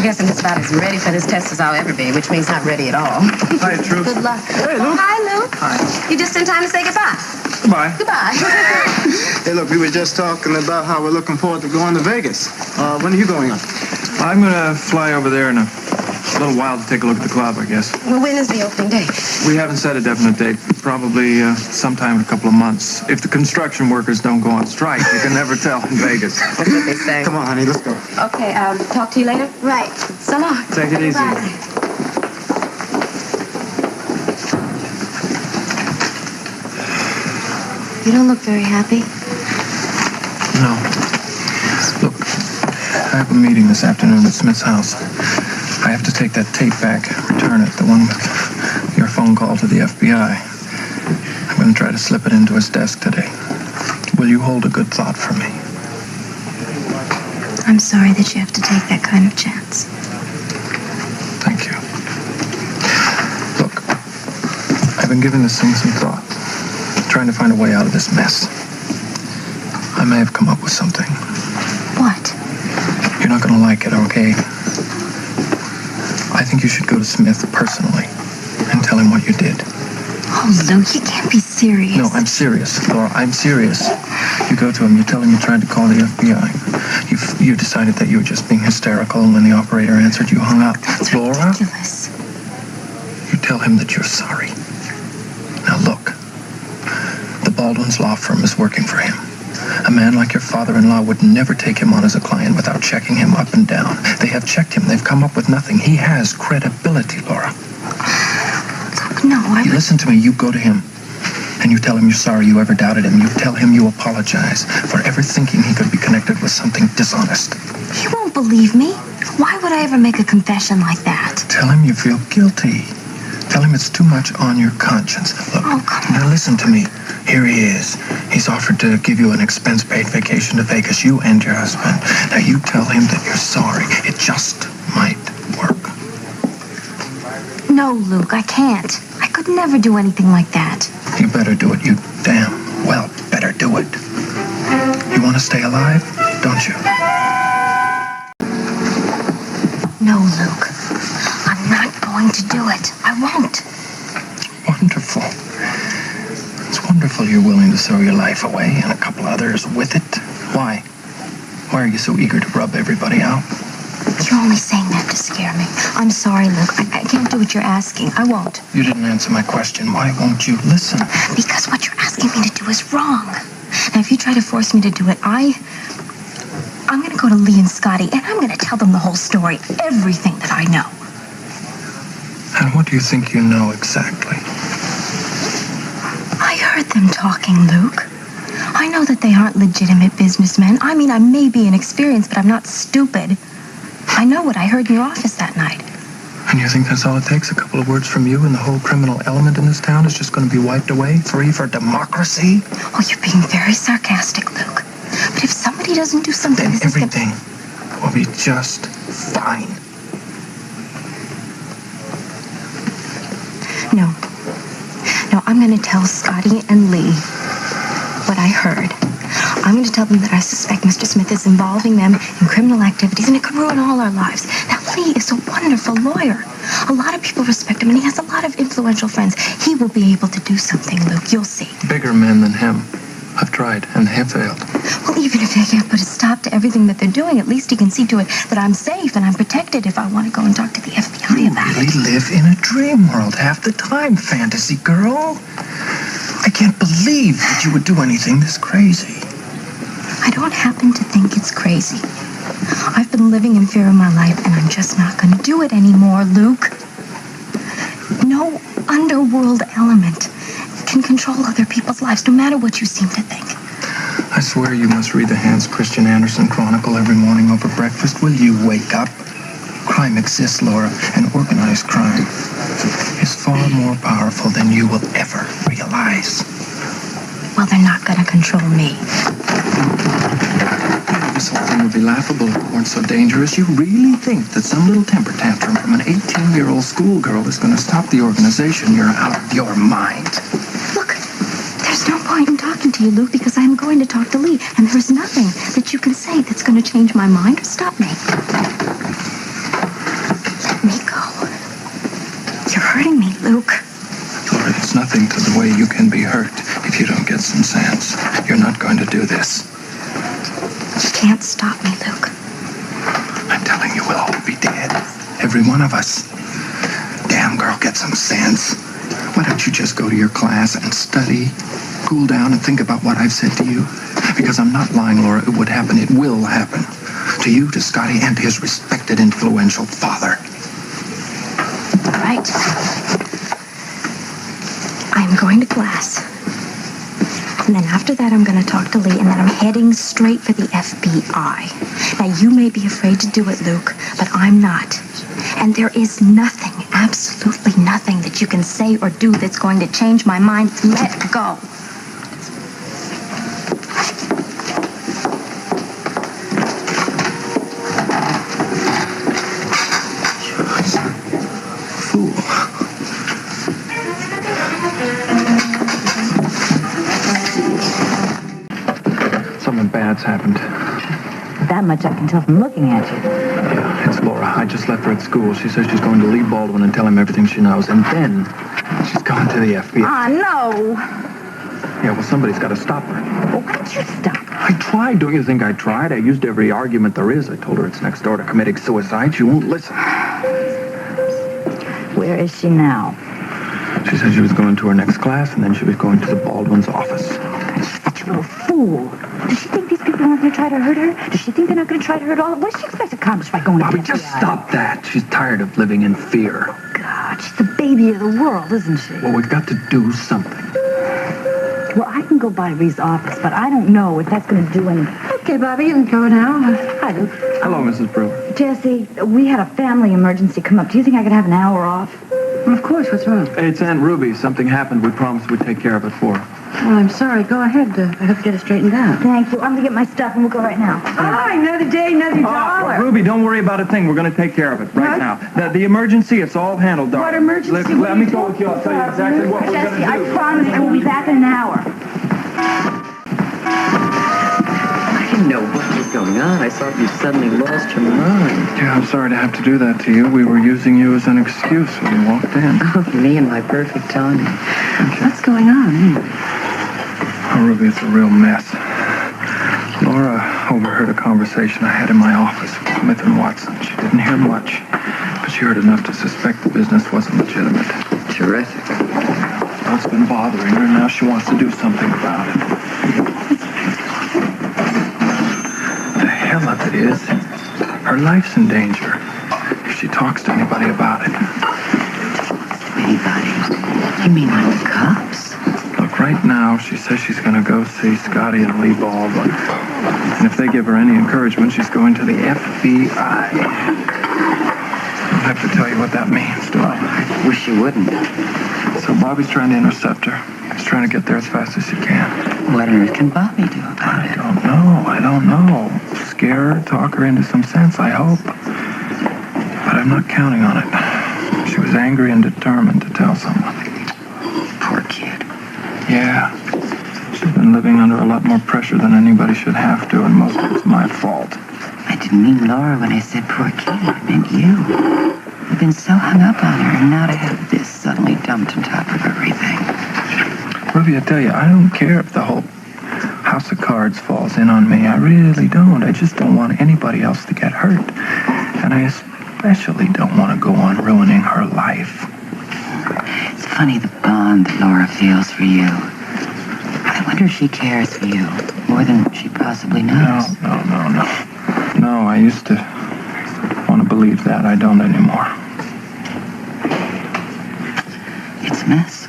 I guess I'm just about as ready for this test as I'll ever be, which means not ready at all. Hi, Truth. Good luck. Hey, Luke. Hi, Luke. Hi. You just in time to say goodbye. Goodbye. Goodbye. Hey, look, we were just talking about how we're looking forward to going to Vegas. When are you going up? I'm going to fly over there in a little while to take a look at the club, I guess. Well, when is the opening date? We haven't set a definite date. Probably sometime in a couple of months. If the construction workers don't go on strike, you can never tell in Vegas. That's what they say. Come on, honey, let's go. Okay, talk to you later? Right. So long. Take it easy. Bye. You don't look very happy. No. Look, I have a meeting this afternoon at Smith's house. I have to take that tape back, return it, the one with your phone call to the FBI. I'm going to try to slip it into his desk today. Will you hold a good thought for me? I'm sorry that you have to take that kind of chance. Thank you. Look, I've been giving this thing some thought, trying to find a way out of this mess. I may have come up with something. What? You're not going to like it, okay? I think you should go to Smith personally and tell him what you did. Oh, Luke, you can't be serious. No, I'm serious, Laura. I'm serious. You go to him, you tell him you tried to call the FBI. You decided that you were just being hysterical, and when the operator answered, you hung up. That's Laura, ridiculous. you tell him that you're sorry. Now look, the Baldwin's law firm is working for him. A man like your father-in-law would never take him on as a client without checking him up and down. They have checked him. They've come up with nothing. He has credibility, Laura. Look, no, You listen to me. You go to him, and you tell him you're sorry you ever doubted him. You tell him you apologize for ever thinking he could be connected with something dishonest. He won't believe me. Why would I ever make a confession like that? Tell him you feel guilty. Tell him it's too much on your conscience. Look, Oh, come now listen to me. Here he is. He's offered to give you an expense-paid vacation to Vegas, you and your husband. Now you tell him that you're sorry. It just might work. No, Luke, I can't. I could never do anything like that. You better do it. You damn well better do it. You want to stay alive, don't you? No, Luke. I'm not going to do it. I won't. Wonderful. It's wonderful you're willing to throw your life away and a couple others with it. Why? Why are you so eager to rub everybody out? You're only saying that to scare me. I'm sorry, Luke. I can't do what you're asking. I won't. You didn't answer my question. Why won't you listen? Because what you're asking me to do is wrong. Now, if you try to force me to do it, I'm going to go to Lee and Scotty, and I'm going to tell them the whole story, everything that I know. And what do you think you know exactly? I heard them talking, Luke. I know that they aren't legitimate businessmen. I mean, I may be inexperienced, but I'm not stupid. I know what I heard in your office that night. And you think that's all it takes? A couple of words from you and the whole criminal element in this town is just going to be wiped away, free for democracy? Oh, you're being very sarcastic, Luke. But if somebody doesn't do something, Then this is everything will be just fine. No, I'm going to tell Scotty and Lee what I heard. I'm going to tell them that I suspect Mr. Smith is involving them in criminal activities, and it could ruin all our lives. Now, Lee is a wonderful lawyer. A lot of people respect him, and he has a lot of influential friends. He will be able to do something, Luke. You'll see. Bigger men than him have tried, and they have failed. Well, even if they can't put a stop to everything that they're doing, at least he can see to it that I'm safe and I'm protected if I want to go and talk to the FBI about it. You live in a dream world half the time, fantasy girl. I can't believe that you would do anything this crazy. I don't happen to think it's crazy. I've been living in fear of my life, and I'm just not going to do it anymore, Luke. No underworld element can control other people's lives, no matter what you seem to think. I swear you must read the Hans Christian Andersen Chronicle every morning over breakfast. Will you wake up? Crime exists, Laura, and organized crime is far more powerful than you will ever realize. Well, they're not going to control me. This whole thing would be laughable if it weren't so dangerous. You really think that some little temper tantrum from an 18-year-old schoolgirl is going to stop the organization? You're out of your mind. Look, there's no point in talking to you, Luke, because I'm going to talk to Lee, and there's nothing that you can say that's going to change my mind or stop me. Luke. Laura, it's nothing to the way you can be hurt if you don't get some sense. You're not going to do this. You can't stop me, Luke. I'm telling you, we'll all be dead. Every one of us. Damn, girl, get some sense. Why don't you just go to your class and study, cool down, and think about what I've said to you? Because I'm not lying, Laura. It would happen. It will happen. To you, to Scotty, and to his respected, influential father. All right. I'm going to class. And then after that, I'm going to talk to Lee, and then I'm heading straight for the FBI. Now, you may be afraid to do it, Luke, but I'm not. And there is nothing, absolutely nothing that you can say or do that's going to change my mind. Let go. Fool. Something bad's happened. That much I can tell from looking at you. Yeah, it's Laura. I just left her at school. She says she's going to Lee Baldwin and tell him everything she knows. And then she's gone to the FBI. Ah, no. Yeah, well, somebody's got to stop her. Well, why don't you stop? I tried. Don't you think I tried? I used every argument there is. I told her it's next door to committing suicide. She won't listen. Where is she now? She said she was going to her next class, and then she was going to the Baldwin's office. Such a little fool. Does she think these people aren't going to try to hurt her? Does she think they're not going to try to hurt all? What does she expect to accomplish by going to the Bobby, just FBI? stop that. She's tired of living in fear. God, she's the baby of the world, isn't she? Well, we've got to do something. Well, I can go by Lee's office, but I don't know if that's going to do anything. Okay, Bobby, you can go now. Hi, Luke. Hello, Mrs. Brewer. Jesse, we had a family emergency come up. Do you think I could have an hour off? Well, of course, what's wrong? It's Aunt Ruby. Something happened. We promised we'd take care of it for her. Well, I'm sorry. Go ahead. I hope to get it straightened out. Thank you. I'm going to get my stuff and we'll go right now. Ah, another day, another dollar. Ruby, don't worry about a thing. We're going to take care of it right now. The emergency, it's all handled, darling. What emergency? Let me go with you. I'll tell you exactly what we're going to Jesse, do. I promise I will be back in an hour. I didn't know what was going on. I thought you suddenly lost your mind. Yeah, I'm sorry to have to do that to you. We were using you as an excuse when you walked in. Oh, me and my perfect timing. What's going on, anyway? Oh, Ruby, it's a real mess. Laura overheard a conversation I had in my office with Smith and Watson. She didn't hear much, but she heard enough to suspect the business wasn't legitimate. Terrific. Well, it's been bothering her, and now she wants to do something about it. The hell of it is, her life's in danger if she talks to anybody about it. Anybody? You mean like the cops? Look, right now, she says she's going to go see Scotty and Lee Baldwin. And if they give her any encouragement, she's going to the FBI. I don't have to tell you what that means, do I? Wish you wouldn't. So Bobby's trying to intercept her. He's trying to get there as fast as he can. What on earth can Bobby do about it? I don't know. Scare her, talk her into some sense, I hope. But I'm not counting on it. She was angry and determined to tell someone. Poor kid. Yeah. She's been living under a lot more pressure than anybody should have to, and most of it's my fault. I didn't mean Laura when I said poor kid. I meant you. You've been so hung up on her, and now to have this suddenly dumped on top of everything. Ruby, I tell you, I don't care if the whole house of cards falls in on me. I really don't. I just don't want anybody else to get hurt. And I especially don't want to go on ruining her life. It's funny, the bond that Laura feels for you. I wonder if she cares for you more than she possibly knows. No. No, I used to want to believe that. I don't anymore. It's a mess.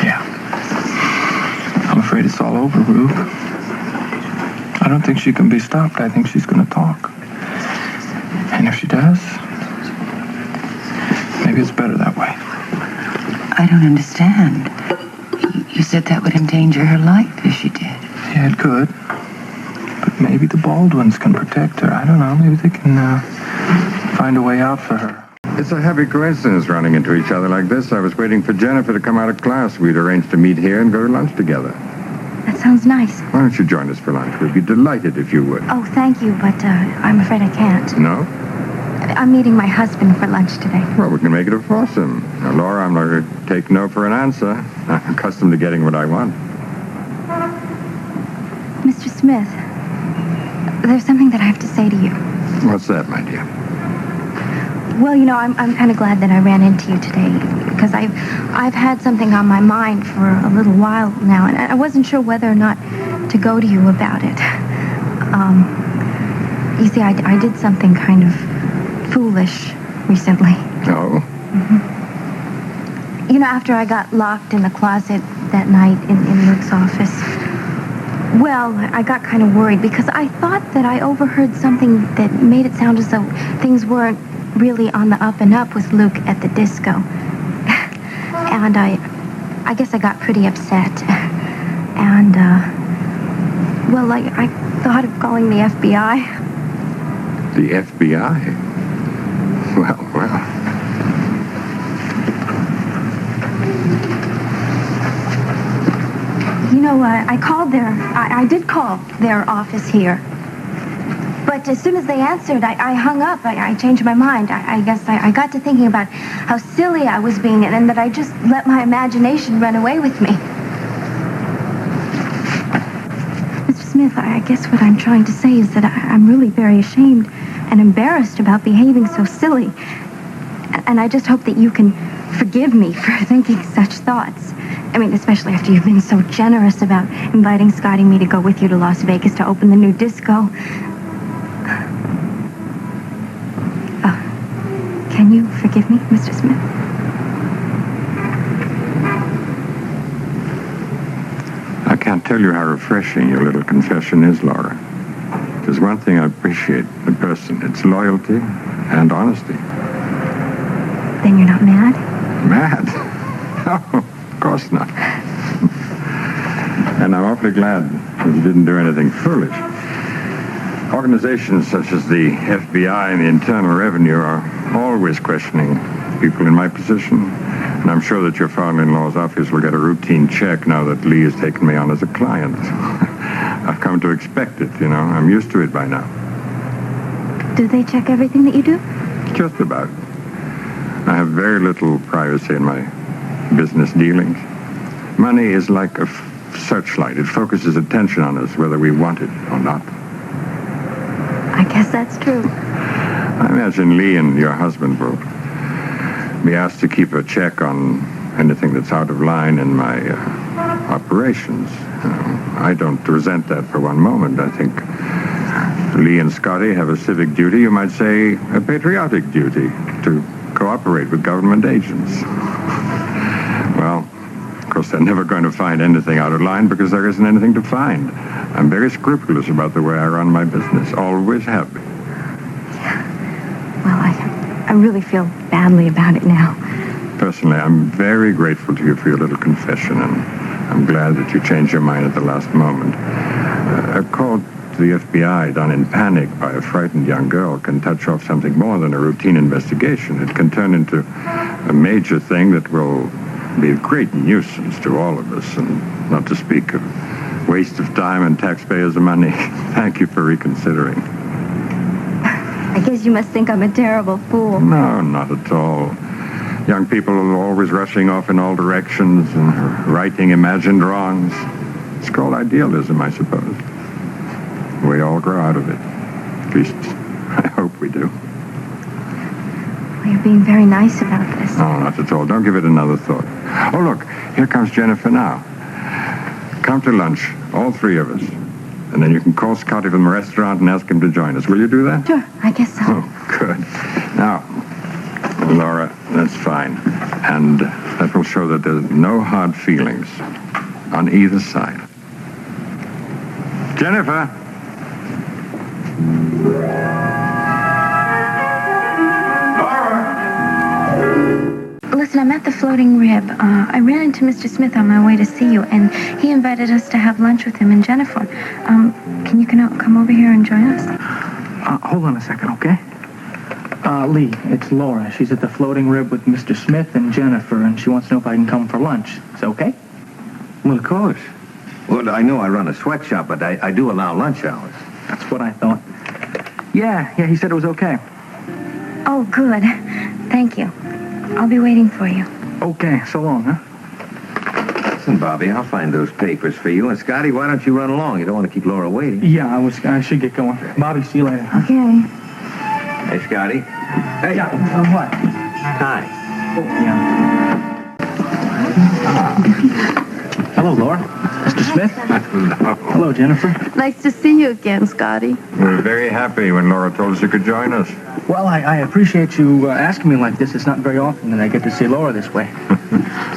Yeah. I'm afraid it's all over, Rube. I don't think she can be stopped. I think she's going to talk. And if she does, maybe it's better that way. I don't understand. You said that would endanger her life if she did. Yeah, it could. But maybe the Baldwins can protect her. I don't know. Maybe they can find a way out for her. It's a happy coincidence running into each other like this. I was waiting for Jennifer to come out of class. We'd arranged to meet here and go to lunch together. That sounds nice. Why don't you join us for lunch? We'd be delighted if you would. Oh, thank you, but I'm afraid I can't. No? I'm meeting my husband for lunch today. Well, we can make it a foursome. Now, Laura, I'm not going to take no for an answer. I'm accustomed to getting what I want. Mr. Smith, there's something that I have to say to you. What's that, my dear? Well, I'm kind of glad that I ran into you today because I've had something on my mind for a little while now, and I wasn't sure whether or not to go to you about it. You see, I did something kind of foolish recently. Oh? Mm-hmm. After I got locked in the closet that night in Luke's office, well, I got kind of worried because I thought that I overheard something that made it sound as though things weren't really on the up and up with Luke at the disco. And I guess I got pretty upset. And, well, I thought of calling the FBI. The FBI? Well. I called I did call their office here. But as soon as they answered, I hung up. I changed my mind. I guess I got to thinking about how silly I was being and that I just let my imagination run away with me. Mr. Smith, I guess what I'm trying to say is that I'm really very ashamed and embarrassed about behaving so silly. And I just hope that you can forgive me for thinking such thoughts. I mean, especially after you've been so generous about inviting Scotty and me to go with you to Las Vegas to open the new disco. Can you forgive me, Mr. Smith? I can't tell you how refreshing your little confession is, Laura. There's one thing I appreciate in a person. It's loyalty and honesty. Then you're not mad? Mad? No, of course not. And I'm awfully glad that you didn't do anything foolish. Organizations such as the FBI and the Internal Revenue are always questioning people in my position. And I'm sure that your father-in-law's office will get a routine check now that Lee has taken me on as a client. I've come to expect it, I'm used to it by now. Do they check everything that you do? Just about. I have very little privacy in my business dealings. Money is like a searchlight. It focuses attention on us whether we want it or not. I guess that's true. I imagine Lee and your husband will be asked to keep a check on anything that's out of line in my operations. I don't resent that for one moment. I think Lee and Scotty have a civic duty, you might say a patriotic duty, to cooperate with government agents. Well, of course, they're never going to find anything out of line because there isn't anything to find. I'm very scrupulous about the way I run my business. Always have been. Well, I really feel badly about it now. Personally, I'm very grateful to you for your little confession, and I'm glad that you changed your mind at the last moment. A call to the FBI done in panic by a frightened young girl can touch off something more than a routine investigation. It can turn into a major thing that will be a great nuisance to all of us, and not to speak of waste of time and taxpayers' money. Thank you for reconsidering. I guess you must think I'm a terrible fool. No, not at all. Young people are always rushing off in all directions and righting imagined wrongs. It's called idealism, I suppose. We all grow out of it. At least, I hope we do. Well, you're being very nice about this. No, not at all. Don't give it another thought. Oh, look, here comes Jennifer now. Come to lunch, all three of us. And then you can call Scotty from the restaurant and ask him to join us. Will you do that? Sure, I guess so. Oh, good. Now, Laura, that's fine. And that will show that there's no hard feelings on either side. Jennifer! Listen, I'm at the Floating Rib. I ran into Mr. Smith on my way to see you, and he invited us to have lunch with him and Jennifer. Can you come over here and join us? Hold on a second, okay? Lee, it's Laura. She's at the Floating Rib with Mr. Smith and Jennifer, and she wants to know if I can come for lunch. Is that okay? Well, of course. Well, I know I run a sweatshop, but I do allow lunch hours. That's what I thought. Yeah, he said it was okay. Oh, good. Thank you. I'll be waiting for you. Okay, so long, huh? Listen, Bobby, I'll find those papers for you. And Scotty, why don't you run along? You don't want to keep Laura waiting. Yeah, I should get going. Bobby, see you later. Okay. Hey, Scotty. Hey, yeah, what? Hi. Oh, yeah. Hello, Laura. Mr. Smith. Hello, Jennifer. Nice to see you again, Scotty. We were very happy when Laura told us you could join us. Well, I appreciate you asking me like this. It's not very often that I get to see Laura this way.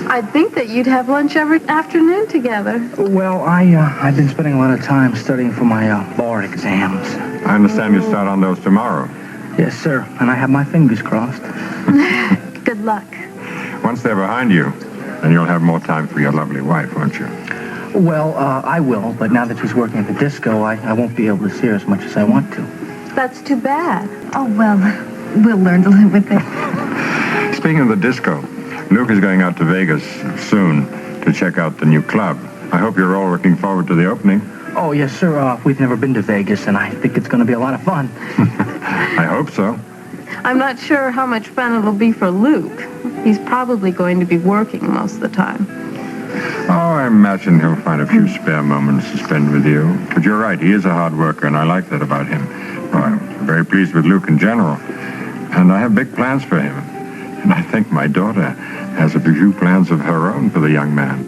I'd think that you'd have lunch every afternoon together. Well, I've been spending a lot of time studying for my bar exams. I understand you start on those tomorrow. Yes, sir. And I have my fingers crossed. Good luck. Once they're behind you, then you'll have more time for your lovely wife, won't you? Well, I will, but now that she's working at the disco, I won't be able to see her as much as I want to. That's too bad. Oh, well, we'll learn to live with it. Speaking of the disco, Luke is going out to Vegas soon to check out the new club. I hope you're all looking forward to the opening. Oh, yes, sir. We've never been to Vegas, and I think it's going to be a lot of fun. I hope so. I'm not sure how much fun it'll be for Luke. He's probably going to be working most of the time. Oh, I imagine he'll find a few spare moments to spend with you. But you're right, he is a hard worker, and I like that about him. Well, I'm very pleased with Luke in general. And I have big plans for him. And I think my daughter has a few plans of her own for the young man.